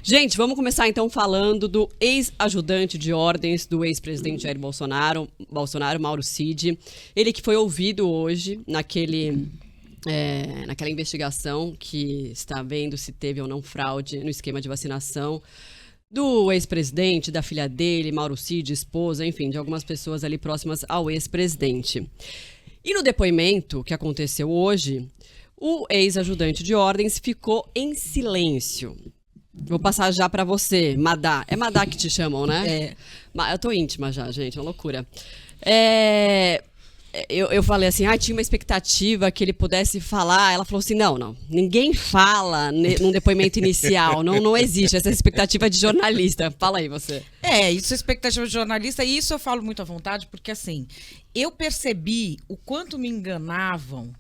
Gente, vamos começar então falando do ex-ajudante de ordens do ex-presidente Jair Bolsonaro, Mauro Cid. Ele que foi ouvido hoje naquela investigação que está vendo se teve ou não fraude no esquema de vacinação do ex-presidente, da filha dele, Mauro Cid, esposa, enfim, de algumas pessoas ali próximas ao ex-presidente. E no depoimento que aconteceu hoje, o ex-ajudante de ordens ficou em silêncio. Vou passar já para você, Madá. É Madá que te chamam, né? Eu tô íntima já, gente, é uma loucura. Eu falei assim, tinha uma expectativa que ele pudesse falar. Ela falou assim, não, ninguém fala num depoimento inicial, não existe essa expectativa de jornalista. Fala aí você. Isso é expectativa de jornalista, e isso eu falo muito à vontade, porque assim, eu percebi o quanto me enganavam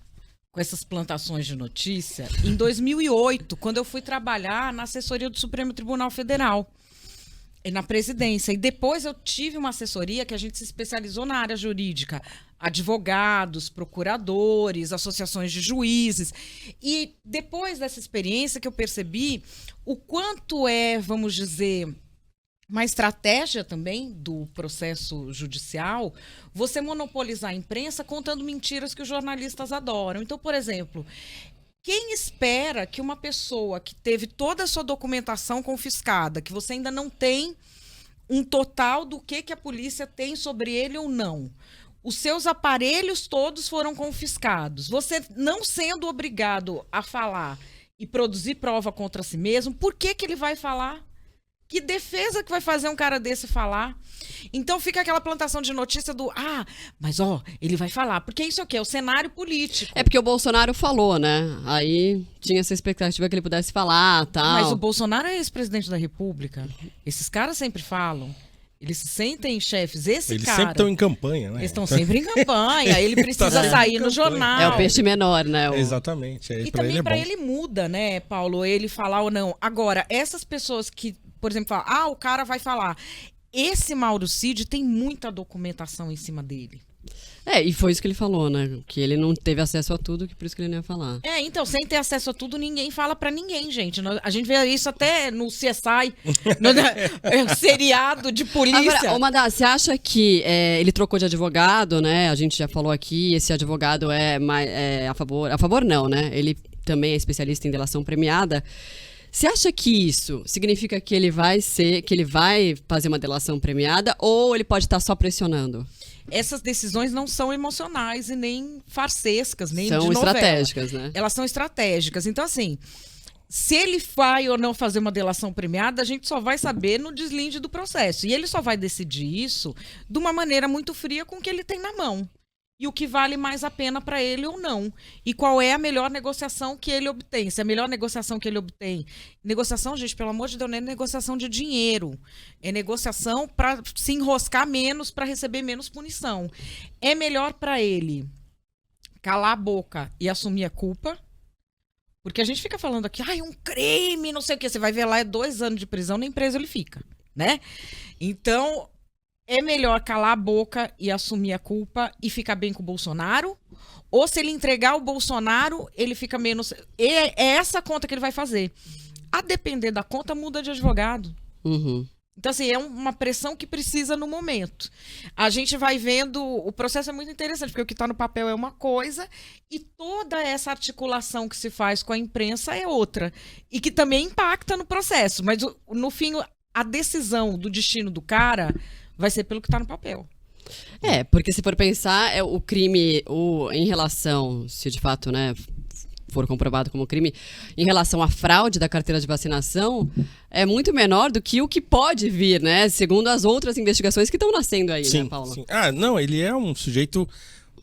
com essas plantações de notícia em 2008, quando eu fui trabalhar na assessoria do Supremo Tribunal Federal, na presidência. E depois eu tive uma assessoria que a gente se especializou na área jurídica, advogados, procuradores, associações de juízes. E depois dessa experiência que eu percebi o quanto vamos dizer, uma estratégia também do processo judicial, você monopolizar a imprensa contando mentiras que os jornalistas adoram. Então, por exemplo, quem espera que uma pessoa que teve toda a sua documentação confiscada, que você ainda não tem um total do que a polícia tem sobre ele ou não, os seus aparelhos todos foram confiscados, você não sendo obrigado a falar e produzir prova contra si mesmo, por que ele vai falar? Que defesa que vai fazer um cara desse falar? Então fica aquela plantação de notícia do mas ele vai falar. Porque isso é o quê? É o cenário político. É porque o Bolsonaro falou, né? Aí tinha essa expectativa que ele pudesse falar, tal. Mas o Bolsonaro é ex-presidente da República. Esses caras sempre falam. Eles se sentem chefes. Eles sempre estão em campanha, né? Eles estão sempre em campanha. Ele precisa sair no jornal. É o peixe menor, né? Exatamente. E também para ele muda, né, Paulo? Ele falar ou não. Agora, essas pessoas que, por exemplo, falam, o cara vai falar. Esse Mauro Cid tem muita documentação em cima dele. E foi isso que ele falou, né? Que ele não teve acesso a tudo, que por isso que ele não ia falar. Então, sem ter acesso a tudo, ninguém fala pra ninguém, gente. A gente vê isso até no CSI, no seriado de polícia. Agora, Madá, você acha que ele trocou de advogado, né? A gente já falou aqui, esse advogado é a favor não, né? Ele também é especialista em delação premiada. Você acha que isso significa que ele vai fazer uma delação premiada ou ele pode estar só pressionando? Essas decisões não são emocionais e nem farsescas, nem de novela. São estratégicas, né? Elas são estratégicas. Então, assim, se ele vai ou não fazer uma delação premiada, a gente só vai saber no deslinde do processo. E ele só vai decidir isso de uma maneira muito fria com o que ele tem na mão. E o que vale mais a pena para ele ou não. E qual é a melhor negociação que ele obtém. Se a melhor negociação que ele obtém... Negociação, gente, pelo amor de Deus, não é negociação de dinheiro. É negociação para se enroscar menos, para receber menos punição. É melhor para ele calar a boca e assumir a culpa. Porque a gente fica falando aqui, um crime, não sei o quê. Você vai ver lá, 2 anos de prisão, nem preso ele fica, né? Então... é melhor calar a boca e assumir a culpa e ficar bem com o Bolsonaro? Ou se ele entregar o Bolsonaro, ele fica menos... É essa conta que ele vai fazer. A depender da conta, muda de advogado. Uhum. Então, assim, é uma pressão que precisa no momento. A gente vai vendo... O processo é muito interessante, porque o que está no papel é uma coisa e toda essa articulação que se faz com a imprensa é outra. E que também impacta no processo. Mas, no fim, a decisão do destino do cara... vai ser pelo que está no papel. Porque se for pensar, o crime, em relação, se de fato, né, for comprovado como crime, em relação à fraude da carteira de vacinação, é muito menor do que o que pode vir, né? Segundo as outras investigações que estão nascendo aí, sim, né, Paulo? Sim. Não, ele é um sujeito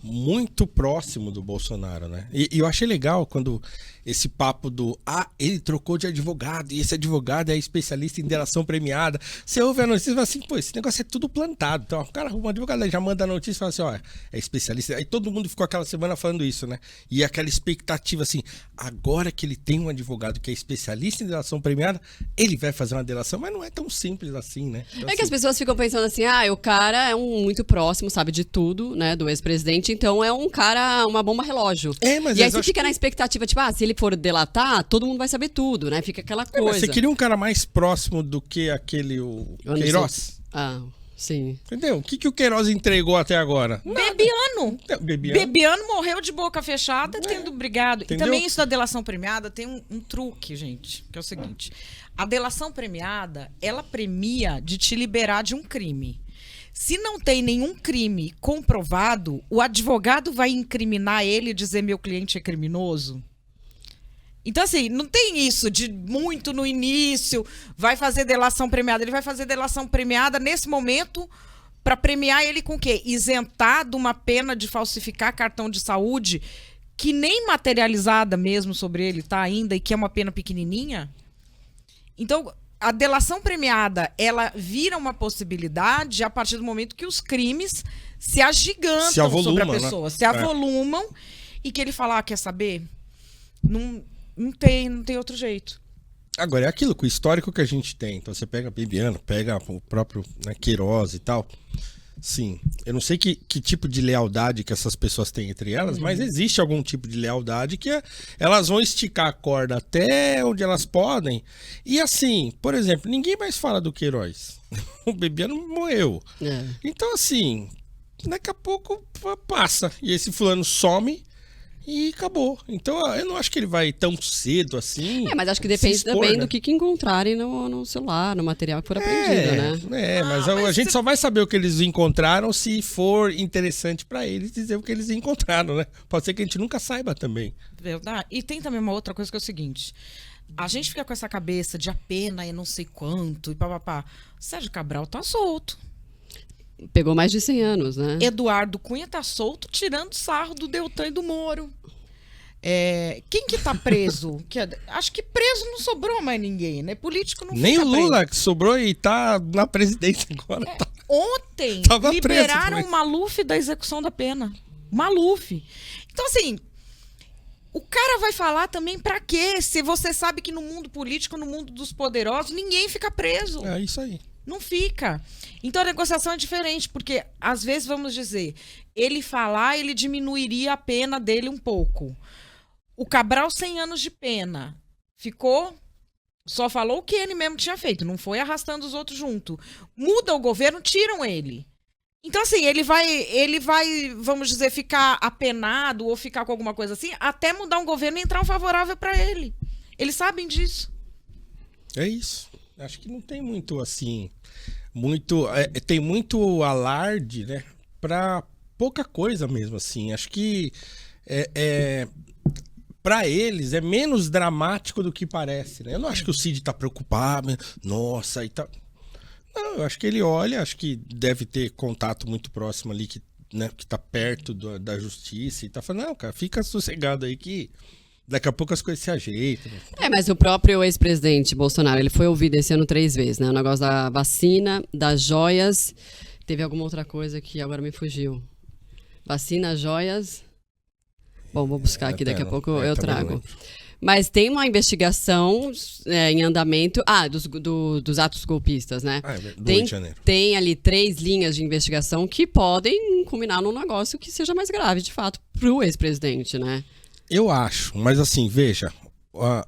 muito próximo do Bolsonaro, né? E eu achei legal quando esse papo do ele trocou de advogado e esse advogado é especialista em delação premiada. Você ouve a notícia e fala assim, esse negócio é tudo plantado. Então, o cara, um advogado já manda a notícia e fala assim, é especialista. Aí todo mundo ficou aquela semana falando isso, né? E aquela expectativa assim, agora que ele tem um advogado que é especialista em delação premiada, ele vai fazer uma delação, mas não é tão simples assim, né? Então, que as pessoas ficam pensando assim, o cara é muito próximo, sabe de tudo, né, do ex-presidente, então é um cara, uma bomba relógio. Mas e aí você fica na expectativa, tipo, se ele for delatar, todo mundo vai saber tudo, né? Fica aquela Mas coisa. você queria um cara mais próximo do que aquele o Queiroz? Ah, sim. Entendeu? O que o Queiroz entregou até agora? Bebiano. Bebiano. Bebiano morreu de boca fechada tendo brigado. Entendeu? E também isso da delação premiada tem um truque, gente, que é o seguinte. A delação premiada, ela premia de te liberar de um crime. Se não tem nenhum crime comprovado, o advogado vai incriminar ele e dizer meu cliente é criminoso? Então, assim, não tem isso de muito no início, vai fazer delação premiada. Ele vai fazer delação premiada nesse momento para premiar ele com o quê? Isentar de uma pena de falsificar cartão de saúde que nem materializada mesmo sobre ele tá ainda e que é uma pena pequenininha. Então, a delação premiada, ela vira uma possibilidade a partir do momento que os crimes se agigantam sobre a pessoa, né? Se avolumam e que ele fala, quer saber? Não tem outro jeito. Agora, é aquilo, com o histórico que a gente tem. Então, você pega Bebiano, pega o próprio, né, Queiroz e tal. Sim, eu não sei que tipo de lealdade que essas pessoas têm entre elas, mas existe algum tipo de lealdade que elas vão esticar a corda até onde elas podem. E assim, por exemplo, ninguém mais fala do Queiroz. O Bebiano morreu. Então, assim, daqui a pouco passa. E esse fulano some. E acabou. Então, eu não acho que ele vai tão cedo assim. Mas acho que depende também do que encontrarem no celular, no material que for apreendido, né? Mas a gente só vai saber o que eles encontraram se for interessante pra eles dizer o que eles encontraram, né? Pode ser que a gente nunca saiba também. Verdade. E tem também uma outra coisa que é o seguinte. A gente fica com essa cabeça de a pena e não sei quanto e papapá. Sérgio Cabral tá solto. Pegou mais de 100 anos, né? Eduardo Cunha tá solto, tirando sarro do Deltan e do Moro. Quem que tá preso? Acho que preso não sobrou mais ninguém, né? Político não nem fica o Lula, preso. Que sobrou e tá na presidência agora. Ontem, liberaram o Maluf da execução da pena. Maluf. Então, assim, o cara vai falar também pra quê? Se você sabe que no mundo político, no mundo dos poderosos, ninguém fica preso. É isso aí. Não fica. Então a negociação é diferente, porque às vezes, vamos dizer, ele falar, ele diminuiria a pena dele um pouco. O Cabral, 100 anos de pena, ficou, só falou o que ele mesmo tinha feito, não foi arrastando os outros junto. Muda o governo, tiram ele. Então, assim, ele vai, vamos dizer, ficar apenado ou ficar com alguma coisa assim, até mudar um governo e entrar um favorável para ele. Eles sabem disso. É isso. Acho que não tem muito assim, tem muito alarde, né, pra pouca coisa mesmo, assim. Acho que pra eles é menos dramático do que parece, né? Eu não acho que o Cid tá preocupado, nossa, e tal. Não, eu acho que ele olha, acho que deve ter contato muito próximo ali, que tá perto da justiça e tá falando, não, cara, fica sossegado aí que daqui a pouco as coisas se ajeitam. Mas o próprio ex-presidente Bolsonaro, ele foi ouvido esse ano 3 vezes, né? O negócio da vacina, das joias. Teve alguma outra coisa que agora me fugiu. Vacina, joias. Bom, vou buscar aqui, daqui a pouco eu trago. Mas tem uma investigação em andamento. Dos atos golpistas, né? Do Rio de Janeiro. Tem ali 3 linhas de investigação que podem culminar num negócio que seja mais grave, de fato, pro ex-presidente, né? Eu acho, mas assim, veja,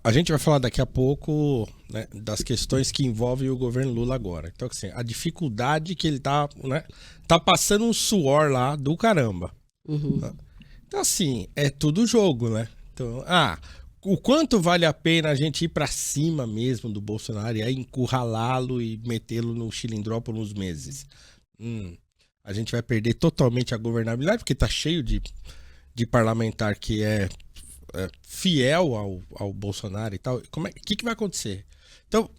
a gente vai falar daqui a pouco, né, das questões que envolvem o governo Lula agora. Então, assim, a dificuldade que ele tá passando um suor lá do caramba. Então, assim, é tudo jogo, né? Então, o quanto vale a pena a gente ir pra cima mesmo do Bolsonaro e aí encurralá-lo e metê-lo no chilindró por uns meses? A gente vai perder totalmente a governabilidade, porque tá cheio de parlamentar que é fiel ao Bolsonaro e tal. O que vai acontecer? Então,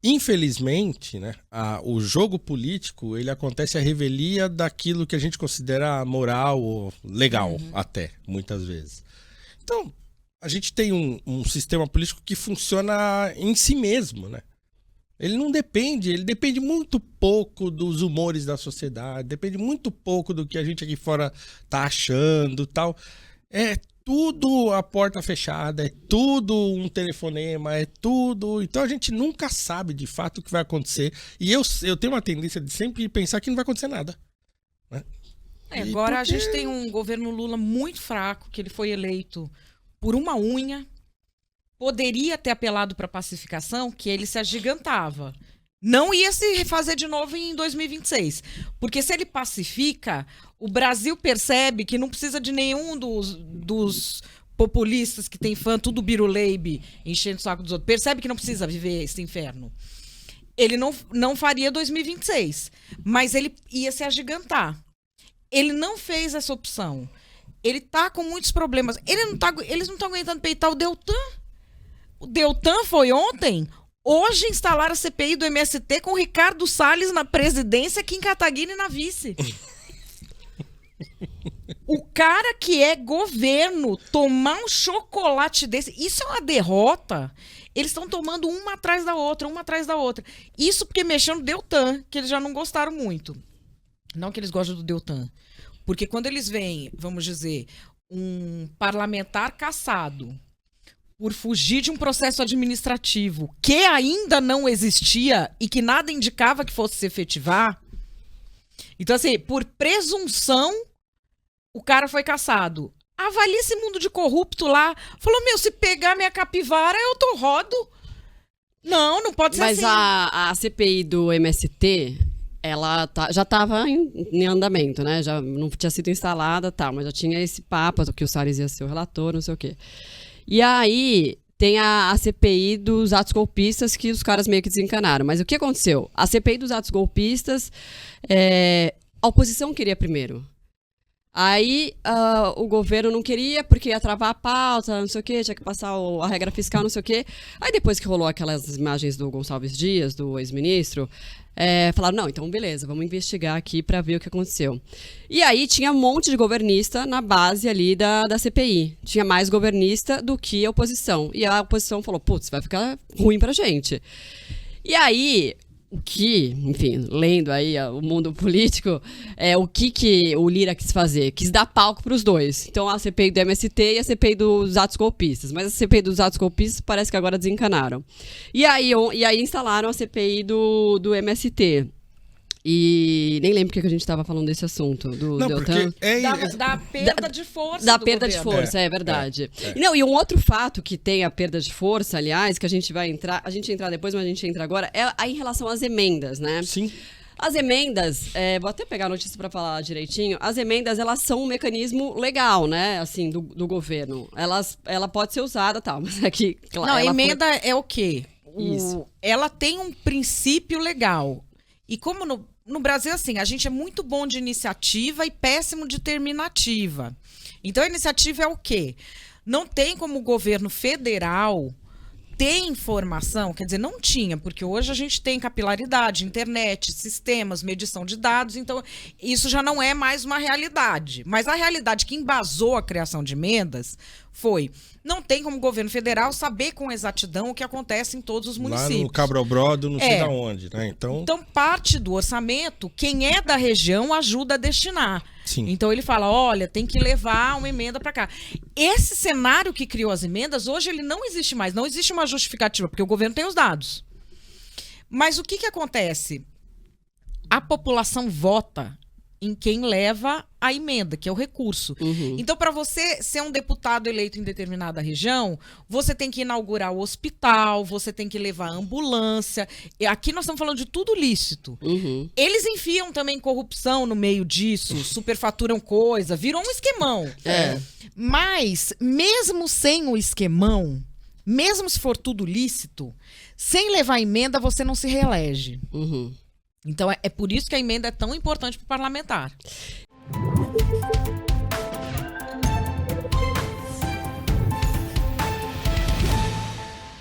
infelizmente, né, o jogo político, ele acontece à revelia daquilo que a gente considera moral ou legal, até, muitas vezes. Então, a gente tem um sistema político que funciona em si mesmo, né? Ele depende muito pouco dos humores da sociedade, depende muito pouco do que a gente aqui fora tá achando, tal. É tudo a porta fechada, é tudo um telefonema, é tudo... Então a gente nunca sabe de fato o que vai acontecer. E eu tenho uma tendência de sempre pensar que não vai acontecer nada, né? Agora a gente tem um governo Lula muito fraco, que ele foi eleito por uma unha, poderia ter apelado para pacificação, que ele se agigantava. Não ia se refazer de novo em 2026. Porque se ele pacifica, o Brasil percebe que não precisa de nenhum dos populistas que tem fã, tudo biruleibe, enchendo o saco dos outros. Percebe que não precisa viver esse inferno. Ele não faria 2026, mas ele ia se agigantar. Ele não fez essa opção. Ele tá com muitos problemas. Eles não estão aguentando peitar o Deltan. O Deltan foi ontem. Hoje instalaram a CPI do MST com o Ricardo Salles na presidência, Kim Kataguiri na vice. O cara que é governo tomar um chocolate desse, isso é uma derrota. Eles estão tomando uma atrás da outra. Isso porque mexeu no Deltan, que eles já não gostaram muito. Não que eles gostem do Deltan. Porque quando eles veem, vamos dizer, um parlamentar cassado por fugir de um processo administrativo que ainda não existia e que nada indicava que fosse se efetivar. Então, assim, por presunção, o cara foi cassado. Avalia esse mundo de corrupto lá. Falou, se pegar minha capivara, eu rodo. Não pode ser Mas assim. a CPI do MST, ela já estava em andamento, né? Já não tinha sido instalada, mas já tinha esse papo que o Salles ia ser o relator, não sei o quê. E aí tem a CPI dos atos golpistas, que os caras meio que desencanaram. Mas o que aconteceu? A CPI dos atos golpistas, a oposição queria primeiro. Aí o governo não queria, porque ia travar a pauta, não sei o quê, tinha que passar a regra fiscal, não sei o quê. Aí depois que rolou aquelas imagens do Gonçalves Dias, do ex-ministro, falaram, não, então beleza, vamos investigar aqui para ver o que aconteceu. E aí tinha um monte de governista na base ali da CPI. Tinha mais governista do que a oposição. E a oposição falou, putz, vai ficar ruim pra gente. E aí, enfim, lendo aí o mundo político, o que o Lira quis fazer? Quis dar palco para os dois. Então, a CPI do MST e a CPI dos atos golpistas. Mas a CPI dos atos golpistas parece que agora desencanaram. E aí instalaram a CPI do MST. E nem lembro porque a gente estava falando desse assunto. Não, Deltan. porque Da perda de força Da do perda de governo. força, é verdade. Não, e um outro fato que tem a perda de força, aliás, que a gente vai entrar depois, mas a gente entra agora, é aí em relação às emendas, né? Sim. As emendas, vou até pegar a notícia para falar direitinho, as emendas, elas são um mecanismo legal, né, assim, do governo. Ela pode ser usada, mas aqui, claro. Não, a emenda é o quê? Isso. Ela tem um princípio legal. E como no Brasil, assim, a gente é muito bom de iniciativa e péssimo de terminativa. Então, a iniciativa é o quê? Não tem como o governo federal ter informação, quer dizer, não tinha, porque hoje a gente tem capilaridade, internet, sistemas, medição de dados, então isso já não é mais uma realidade. Mas a realidade que embasou a criação de emendas foi, não tem como o governo federal saber com exatidão o que acontece em todos os municípios. Lá no Cabrobrodo, não sei de onde, né? Então, parte do orçamento, quem é da região ajuda a destinar. Sim. Então ele fala, olha, tem que levar uma emenda para cá. Esse cenário que criou as emendas, hoje ele não existe mais. Não existe uma justificativa, porque o governo tem os dados. Mas o que acontece? A população vota em quem leva a emenda, que é o recurso. Uhum. Então, para você ser um deputado eleito em determinada região, você tem que inaugurar o hospital, você tem que levar a ambulância. E aqui nós estamos falando de tudo lícito. Uhum. Eles enfiam também corrupção no meio disso, superfaturam coisa, virou um esquemão. Mas, mesmo sem o esquemão, mesmo se for tudo lícito, sem levar emenda, você não se reelege. Uhum. Então, é por isso que a emenda é tão importante para o parlamentar.